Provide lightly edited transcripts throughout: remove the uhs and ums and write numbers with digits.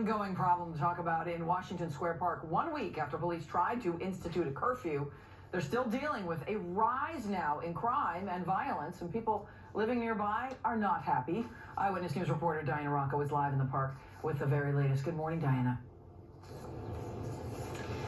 Ongoing problem to talk about in Washington Square Park 1 week after police tried to institute a curfew. They're still dealing with a rise now in crime and violence, and people living nearby are not happy. Eyewitness News reporter Diana Rocco is live in the park with the very latest. Good morning, Diana.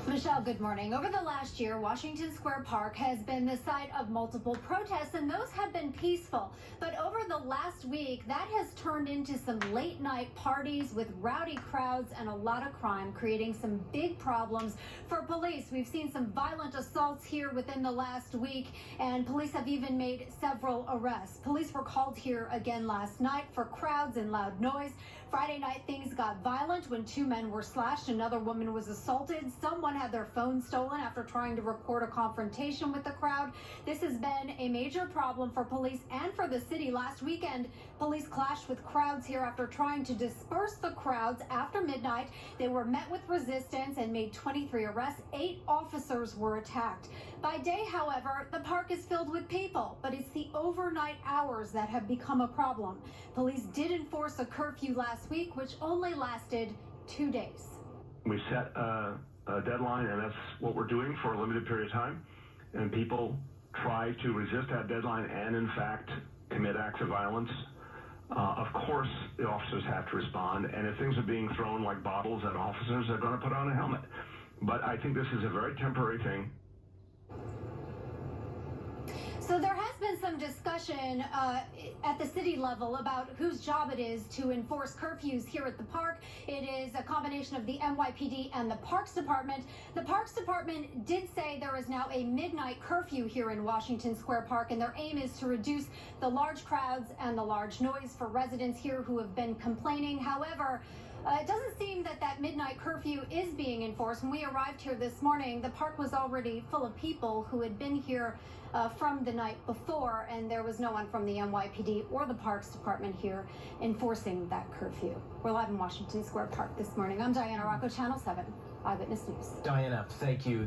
Michelle, good morning. Over the last year, Washington Square Park has been the site of multiple protests, and those have been peaceful. But over the last week, that has turned into some late-night parties with rowdy crowds and a lot of crime, creating some big problems for police. We've seen some violent assaults here within the last week, and police have even made several arrests. Police were called here again last night for crowds and loud noise. Friday night, things got violent when 2 men were slashed. Another woman was assaulted. Someone had their phone stolen after trying to record a confrontation with the crowd. This has been a major problem for police and for the city. Last weekend, police clashed with crowds here after trying to disperse the crowds after midnight. They were met with resistance and made 23 arrests. 8 officers were attacked. By day, however, the park is filled with people, but it's the overnight hours that have become a problem. Police did enforce a curfew last week, which only lasted 2 days. We set a deadline, and that's what we're doing for a limited period of time. And people try to resist that deadline and, in fact, commit acts of violence. Of course, the officers have to respond. And if things are being thrown like bottles at officers, they're going to put on a helmet. But I think this is a very temporary thing. So there has been some discussion at the city level about whose job it is to enforce curfews here at the park. It is a combination of the NYPD and the Parks Department. The Parks Department did say there is now a midnight curfew here in Washington Square Park, and their aim is to reduce the large crowds and the large noise for residents here who have been complaining. However, it doesn't seem that that midnight curfew is being enforced. When we arrived here this morning, the park was already full of people who had been here from the night before, and there was no one from the NYPD or the Parks Department here enforcing that curfew. We're live in Washington Square Park this morning. I'm Diana Rocco, Channel 7 Eyewitness News. Diana, thank you.